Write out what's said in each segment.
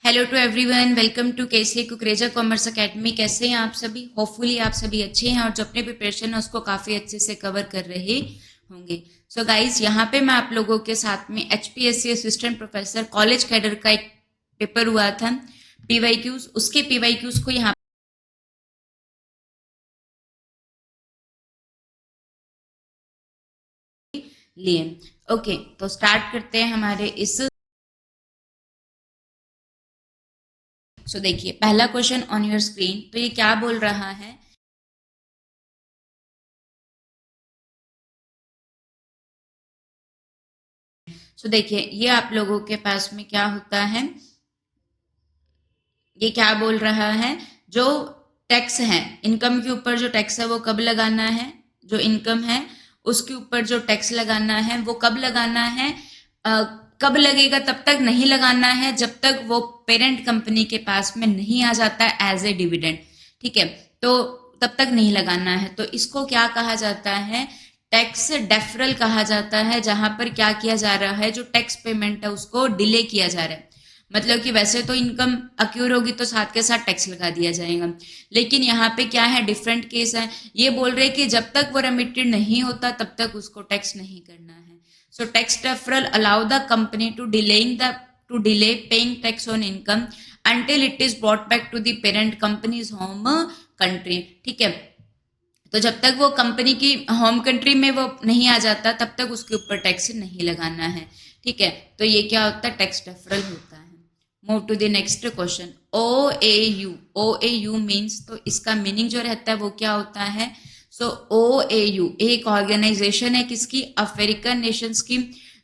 Hello to everyone, welcome to KCA Kukreja commerce academy. कैसे हैं आप सभी? होपफुली आप सभी अच्छे हैं और जो अपने प्रिपरेशन है उसको काफ़ी अच्छे से कवर कर रहे होंगे। सो गाइस, यहाँ पे मैं आप लोगों के साथ में HPSC assistant professor college cadre का एक पेपर हुआ था पीवाईक्यूज, उसके पीवाईक्यूज को यहाँ लिए। ओके, तो स्टार्ट करते हैं हमारे इस। सो देखिए, पहला क्वेश्चन ऑन योर स्क्रीन। तो ये क्या बोल रहा है? सो देखिए, ये आप लोगों के पास में क्या होता है, ये क्या बोल रहा है? जो टैक्स है, इनकम के ऊपर जो टैक्स है वो कब लगाना है? जो इनकम है उसके ऊपर जो टैक्स लगाना है वो कब लगाना है? कब लगेगा? तब तक नहीं लगाना है जब तक वो पेरेंट कंपनी के पास में नहीं आ जाता है एज ए डिविडेंड। ठीक है, तो तब तक नहीं लगाना है। तो इसको क्या कहा जाता है? टैक्स डेफरल कहा जाता है, जहां पर क्या किया जा रहा है, जो टैक्स पेमेंट है उसको डिले किया जा रहा है। मतलब कि वैसे तो इनकम अक्यूर होगी तो साथ के साथ टैक्स लगा दिया जाएगा, लेकिन यहाँ पे क्या है, डिफरेंट केस है। ये बोल रहे हैं कि जब तक वो रेमिटेड नहीं होता तब तक उसको टैक्स नहीं करना है। So tax deferral allow the company to delay paying tax on income until it is brought back to the parent company's home country। ठीक है, तो जब तक वो कंपनी की होम कंट्री में वो नहीं आ जाता तब तक उसके ऊपर टैक्स नहीं लगाना है। ठीक है, तो ये क्या होता है? टैक्स डेफरल होता है। Move to the next question. O A U, O A U means, तो इसका मीनिंग जो रहता है वो क्या होता है? सो ओ ए यू एक ऑर्गेनाइजेशन है, किसकी? अफ्रीकन नेशंस की,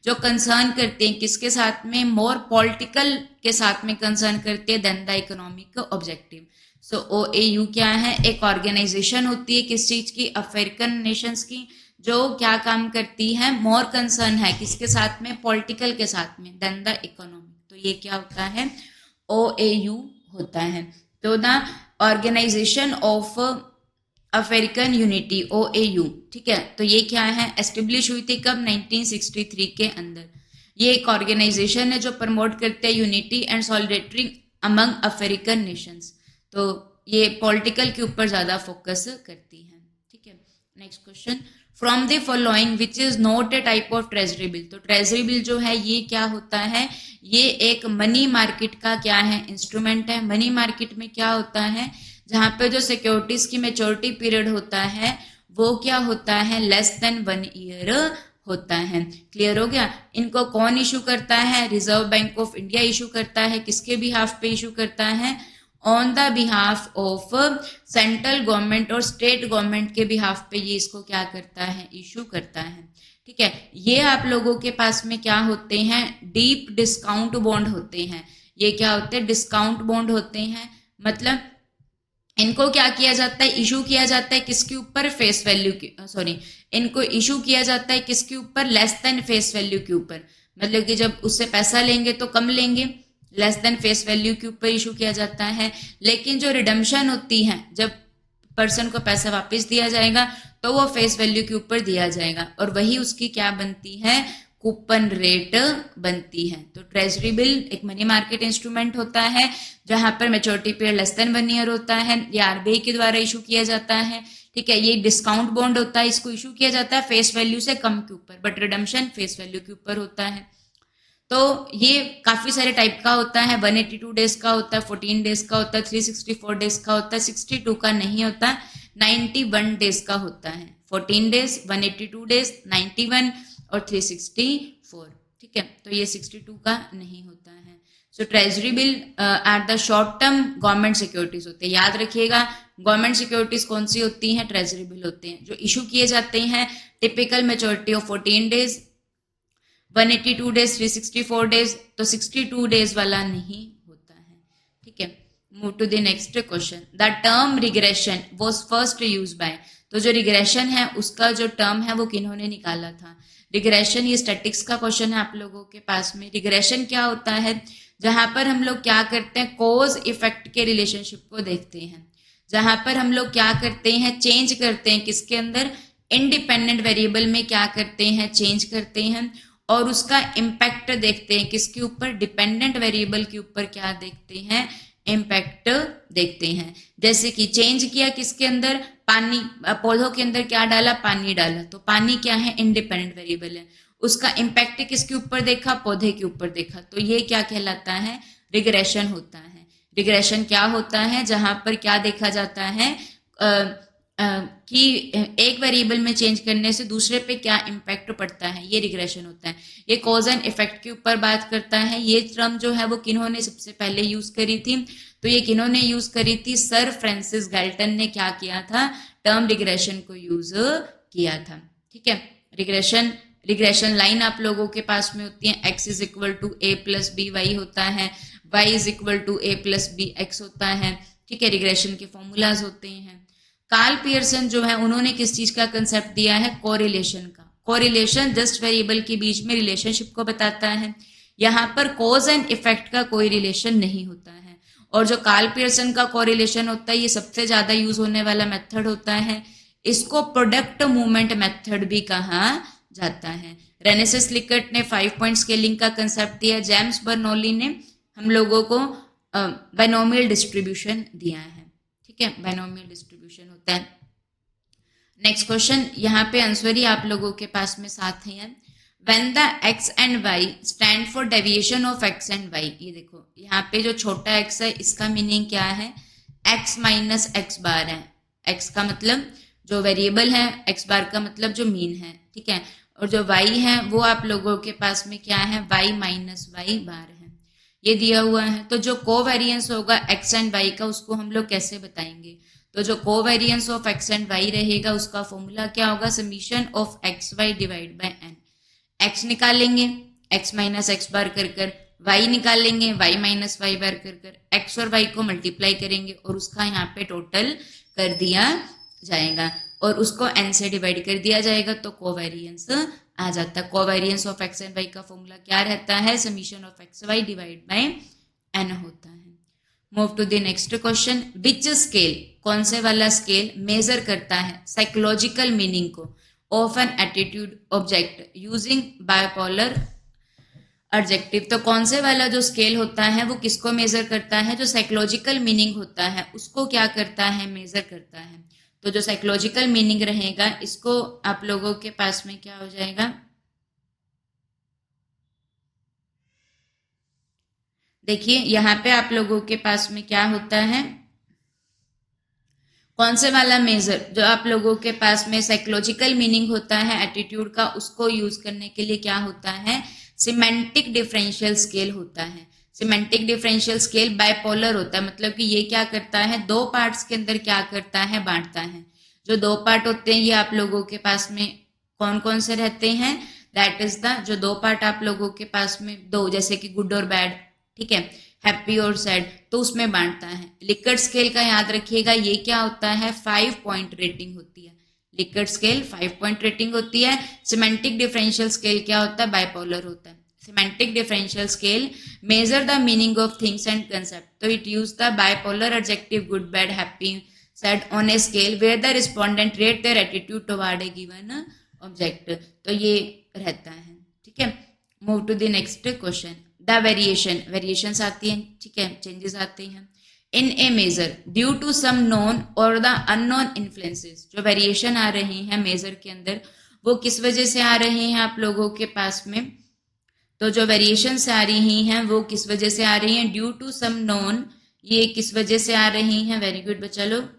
जो कंसर्न करते हैं किसके साथ में? मोर पॉलिटिकल के साथ में कंसर्न करते हैं then the economic objective. So O A U क्या है? एक ऑर्गेनाइजेशन होती है, किस चीज की? अफ्रीकन नेशंस की, जो क्या काम करती है? मोर कंसर्न है किसके साथ में? पॉलिटिकल के साथ में देन द इकोनॉमिक। तो ये क्या होता है? ओ ए यू होता है। तो the organisation of African unity, O A U. ठीक है, तो ये क्या है? एस्टेब्लिश हुई थी कब? 1963 के अंदर। ये एक ऑर्गेनाइजेशन है जो प्रमोट करते हैं unity and solidarity among African Nations. तो ये पॉलिटिकल के ऊपर ज्यादा फोकस करती है। ठीक है, next question. From the following which is not a type of treasury bill. तो ट्रेजरी बिल जो है ये क्या होता है? ये एक मनी मार्केट का क्या है? इंस्ट्रूमेंट है। मनी मार्केट में क्या होता है? जहां पे जो सिक्योरिटीज की मेच्योरिटी पीरियड होता है वो क्या होता है? लेस देन 1 ईयर होता है। क्लियर हो गया? इनको कौन इशू करता है? Reserve bank of India issue करता है। किसके बिहाफ पे इशू करता है? On the behalf of central government और स्टेट गवर्नमेंट के बिहाफ पे ये इसको क्या करता है? इशू करता है। ठीक है, ये आप लोगों के पास में क्या होते हैं? डीप डिस्काउंट बॉन्ड होते हैं। ये क्या होते हैं? डिस्काउंट बॉन्ड होते हैं। मतलब इनको क्या किया जाता है? इशू किया जाता है किसके ऊपर? फेस वैल्यू की, सॉरी, इनको इशू किया जाता है किसके ऊपर? लेस देन फेस वैल्यू के ऊपर। मतलब कि जब उससे पैसा लेंगे तो कम लेंगे, लेस देन फेस वैल्यू के ऊपर इशू किया जाता है। लेकिन जो रिडम्पशन होती है, जब पर्सन को पैसा वापस दिया जाएगा तो वो फेस वैल्यू के ऊपर दिया जाएगा, और वही उसकी क्या बनती है? कूपन रेट बनती है। तो ट्रेजरी बिल एक मनी मार्केट इंस्ट्रूमेंट होता है जहां पर maturity period less than 1 year होता है। ये आरबीआई के द्वारा इशू किया जाता है। ठीक है, ये डिस्काउंट बॉन्ड होता है, इसको इशू किया जाता है फेस वैल्यू से कम के ऊपर, बट रिडम्पशन फेस वैल्यू के ऊपर होता है। तो ये काफी सारे टाइप का होता है। 182 डेज का होता है, 14 डेज का होता है, 364 डेज का होता है, 62 का नहीं होता, 91 डेज का होता है। 14 डेज, 182 डेज, 91 और 364। ठीक है, तो ये 62 का नहीं होता है। सो treasury bill at the short term government securities होते हैं। याद रखिएगा, गवर्नमेंट सिक्योरिटीज कौन सी होती हैं? ट्रेजरी बिल होते हैं, जो इशू किए जाते हैं। Typical maturity of 14 days, 182 days, 364 days, तो 62 डेज वाला नहीं होता है। ठीक है, move to the next question. The term regression was first use by. तो जो रिग्रेशन है उसका जो टर्म है वो किन्होंने निकाला था? रिग्रेशन, ये स्टैटिक्स का क्वेश्चन है आप लोगों के पास में। रिग्रेशन क्या होता है? जहां पर हम लोग क्या करते हैं? कोज इफेक्ट के रिलेशनशिप को देखते हैं। जहां पर हम लोग क्या करते हैं? चेंज करते हैं किसके अंदर? इंडिपेंडेंट वेरिएबल में क्या करते हैं? चेंज करते हैं, और उसका इम्पैक्ट देखते हैं किसके ऊपर, डिपेंडेंट वेरिएबल के ऊपर क्या देखते हैं, इम्पैक्ट देखते हैं। जैसे कि चेंज किया किसके अंदर, पानी, पौधों के अंदर क्या डाला, पानी डाला, तो पानी क्या है, इंडिपेंडेंट वेरिएबल है। उसका इम्पैक्ट किसके ऊपर देखा, पौधे के ऊपर देखा, तो ये क्या कहलाता है, रिग्रेशन होता है। रिग्रेशन क्या होता है, जहां पर क्या देखा जाता है कि एक वेरिएबल में चेंज करने से दूसरे पे क्या इम्पैक्ट पड़ता है, ये रिग्रेशन होता है। ये कॉज एंड इफेक्ट के ऊपर बात करता है। ये टर्म जो है वो किन्होंने सबसे पहले यूज करी थी, तो ये किन्होंने यूज करी थी, सर फ्रांसिस गैल्टन ने क्या किया था, टर्म रिग्रेशन को यूज किया था। ठीक है, रिग्रेशन, रिग्रेशन लाइन आप लोगों के पास में होती है, x is equal to A plus B Y होता है, y is equal to A plus B X होता है। ठीक है, रिग्रेशन के फॉर्मूलाज होते हैं। कार्ल पियर्सन जो है उन्होंने किस चीज का कंसेप्ट दिया है, कोरिलेशन का। कोरिलेशन जस्ट वेरिएबल के बीच में रिलेशनशिप को बताता है। यहाँ पर कॉज एंड इफेक्ट का कोई रिलेशन नहीं होता है। और जो कार्ल पियर्सन का कोरिलेशन होता है, ये सबसे ज्यादा यूज होने वाला मेथड होता है। इसको प्रोडक्ट मूवमेंट मेथड भी कहा जाता है। रेनेसिस लिकर्ट ने 5 पॉइंट स्केलिंग का कंसेप्ट दिया। जेम्स बर्नौली ने हम लोगों को बाइनोमियल डिस्ट्रीब्यूशन दिया है। ठीक है, बाइनोमियल डिस्ट्रीब्यूशन होता है। नेक्स्ट क्वेश्चन, यहाँ पे आंसर ही आप लोगों के पास में साथ है। When the x and y stand for deviation of x and y, ये देखो यहाँ पे जो छोटा x है इसका मीनिंग क्या है, x माइनस एक्स बार है। x का मतलब जो वेरिएबल है, x बार का मतलब जो मीन है। ठीक है, और जो y है वो आप लोगों के पास में क्या है, y माइनस वाई बार है, ये दिया हुआ है। तो जो कोवेरिएंस होगा x एंड y का, उसको हम लोग कैसे बताएंगे, तो जो covariance of x and y रहेगा उसका फॉर्मूला क्या होगा, summation of X Y divide by N. x निकालेंगे, x माइनस एक्स बार कर कर, y निकालेंगे, y माइनस वाई बार कर कर, x और y को मल्टीप्लाई करेंगे और उसका यहाँ पे टोटल कर दिया जाएगा और उसको n से डिवाइड कर दिया जाएगा, तो कोवेरिएंस आ जाता है। Covariance of x and y का फॉर्मूला क्या रहता है, summation of X Y divide by n होता है। Move to the next question, which scale, कौन से वाला स्केल मेजर करता है साइकोलॉजिकल मीनिंग को of an attitude object using bipolar adjective. तो कौन से वाला जो स्केल होता है वो किसको मेजर करता है, जो साइकोलॉजिकल मीनिंग होता है उसको क्या करता है, मेजर करता है। तो जो साइकोलॉजिकल मीनिंग रहेगा इसको आप लोगों के पास में क्या हो जाएगा, देखिए यहाँ पे आप लोगों के पास में क्या होता है, कौन से वाला मेजर, जो आप लोगों के पास में साइकोलॉजिकल मीनिंग होता है एटीट्यूड का, उसको यूज करने के लिए क्या होता है, सिमेंटिक डिफरेंशियल स्केल होता है। सिमेंटिक डिफरेंशियल स्केल बाइपोलर होता है, मतलब कि ये क्या करता है, दो पार्ट्स के अंदर क्या करता है, बांटता है। जो दो पार्ट होते हैं ये आप लोगों के पास में कौन कौन से रहते हैं, दैट इज द, जो दो पार्ट आप लोगों के पास में दो, जैसे कि गुड और बैड, ठीक है, हैप्पी और सैड, तो उसमें बांटता है। लिकर्ट स्केल का याद रखिएगा, ये क्या होता है, 5 पॉइंट रेटिंग होती है। लिकर्ट स्केल 5 पॉइंट रेटिंग होती है। सिमेंटिक डिफरेंशियल स्केल क्या होता है, बाइपोलर होता है। Semantic differential scale measure the meaning of things and concept, तो it use the bipolar adjective good bad happy sad on a scale where the respondent rate their attitude toward a given object, तो ये रहता है। ठीक है, move to the next question, the variation, variations आती हैं, ठीक है, चेंजेस आते हैं in a measure due to some known और द अननोन इन्फ्लुएंसेस। जो वेरिएशन आ रहे हैं मेजर के अंदर वो किस वजह से आ रहे हैं आप लोगों के पास में, तो जो वेरिएशंस आ रही हैं वो किस वजह से आ रही हैं, ड्यू टू सम नोन, ये किस वजह से आ रही हैं, वेरी गुड बच्चा लोग,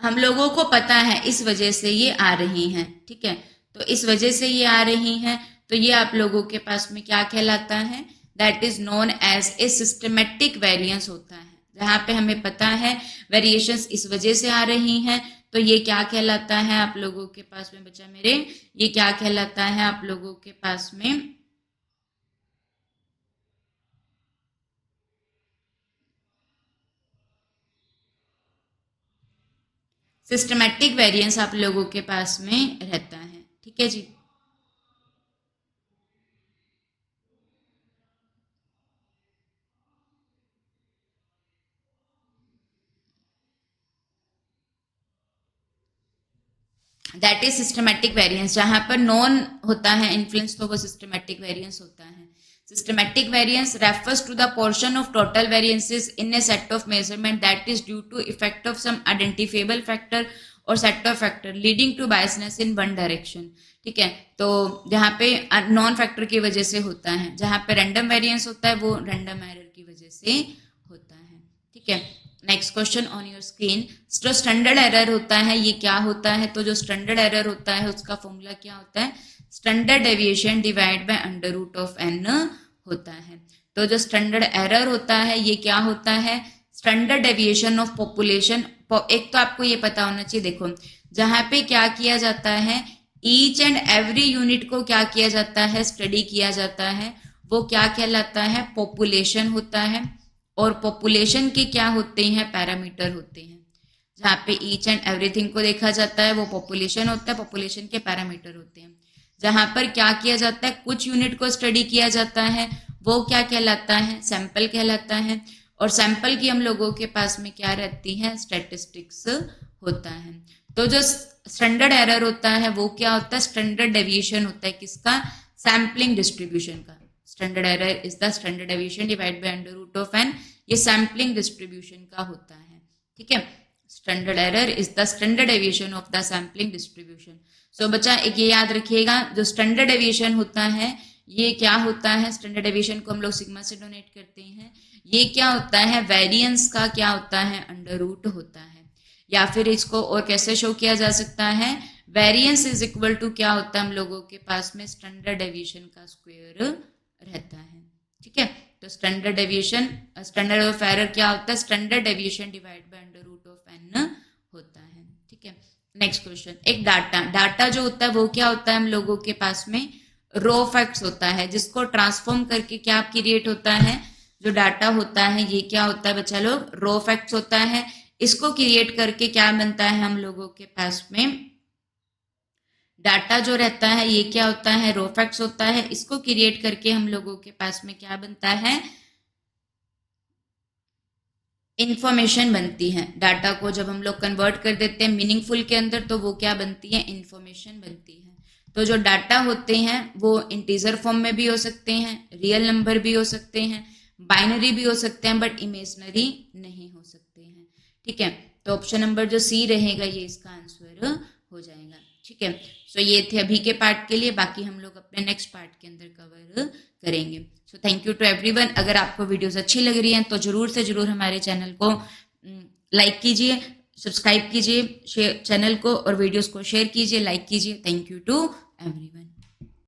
हम लोगों को पता है इस वजह से ये आ रही हैं। ठीक है, तो इस वजह से ये आ रही हैं, तो ये आप लोगों के पास में क्या कहलाता है, that is known as a systematic variance होता है। जहां पे हमें पता है वेरिएशंस इस वजह से आ रही हैं, तो ये क्या कहलाता है आप लोगों के पास में बच्चा मेरे, ये क्या कहलाता है आप लोगों के पास में, सिस्टमेटिक वेरिएंस आप लोगों के पास में रहता है। ठीक है जी, दैट इज सिस्टमैटिक वेरिएंस। जहां पर नॉन होता है इन्फ्लुएंस तो वो सिस्टमैटिक वेरिएंस होता है। Systematic variance refers to the portion of total variances in a set of measurement that is due to effect of some identifiable factor or set of factor leading to biasness in one direction। ठीक है, तो जहाँ पे non factor की वजह से होता है, जहाँ पे रैंडम वेरिएंस होता है वो रैंडम एरर की वजह से होता है। ठीक है, next question on your screen. जो स्टैंडर्ड एरर होता है ये क्या होता है? तो जो स्टैंडर्ड एरर होता है उसका फॉर्मूला क्या होता है? Standard deviation divide by under root of N होता है। तो जो स्टैंडर्ड एरर होता है ये क्या होता है? Standard deviation of population. एक तो आपको ये पता होना चाहिए, देखो जहां पे क्या किया जाता है, ईच एंड एवरी यूनिट को क्या किया जाता है? स्टडी किया जाता है, वो क्या कहलाता है? पॉपुलेशन होता है। और पॉपुलेशन के क्या होते हैं? पैरामीटर होते हैं। जहाँ पे ईच एंड एवरीथिंग को देखा जाता है वो पॉपुलेशन होता है, पॉपुलेशन के पैरामीटर होते हैं। जहां पर क्या किया जाता है? कुछ यूनिट को स्टडी किया जाता है, वो क्या कहलाता है? सैंपल कहलाता है। और सैंपल की हम लोगों के पास में क्या रहती है? स्टैटिस्टिक्स होता है। तो जो स्टैंडर्ड एरर होता है वो क्या होता है? स्टैंडर्ड डेविएशन होता है किसका? सैम्पलिंग डिस्ट्रीब्यूशन का। Standard error is the standard deviation divide by under root of N, ये सैम्पलिंग डिस्ट्रीब्यूशन का होता है। ठीक है, standard error is the standard deviation of the sampling distribution. So बच्चा एक ये याद रखिएगा, जो स्टैंडर्ड डेविएशन होता है ये क्या होता है? स्टैंडर्ड डेविएशन को हम लोग सिग्मा से डोनेट करते हैं। ये क्या होता है? वेरिएंस का क्या होता है? अंडर रूट होता है। या फिर इसको और कैसे शो किया जा सकता है? वेरिएंस इज इक्वल टू क्या होता है हम लोगों के पास में? स्टैंडर्ड डेविएशन का स्क्वायर रहता है। ठीक है, तो standard deviation, standard of error क्या होता है? Standard deviation divide by under root of N होता है। ठीक है, नेक्स्ट क्वेश्चन। एक डाटा जो होता है वो क्या होता है हम लोगों के पास में? रो फैक्ट्स होता है, जिसको ट्रांसफॉर्म करके क्या क्रिएट होता है? जो डाटा होता है ये क्या होता है बच्चा लोग? रो फैक्ट्स होता है। इसको क्रिएट करके क्या बनता है हम लोगों के पास में? डाटा जो रहता है ये क्या होता है? रो फैक्ट्स होता है। इसको क्रिएट करके हम लोगों के पास में क्या बनता है? इंफॉर्मेशन बनती है। डाटा को जब हम लोग कन्वर्ट कर देते हैं मीनिंगफुल के अंदर तो वो क्या बनती है? इंफॉर्मेशन बनती है। तो जो डाटा होते हैं वो इंटीजर फॉर्म में भी हो सकते हैं, रियल नंबर भी हो सकते हैं, बाइनरी भी हो सकते हैं, बट इमेजनरी नहीं हो सकते हैं। ठीक है, तो ऑप्शन नंबर जो सी रहेगा ये इसका आंसर हो जाएगा। ठीक है, सो ये थे अभी के पार्ट के लिए, बाकी हम लोग अपने नेक्स्ट पार्ट के अंदर कवर करेंगे। So thank you to everyone. अगर आपको वीडियोस अच्छी लग रही हैं तो जरूर से जरूर हमारे चैनल को लाइक कीजिए, सब्सक्राइब कीजिए चैनल को, और वीडियोस को शेयर कीजिए, लाइक कीजिए। Thank you to everyone.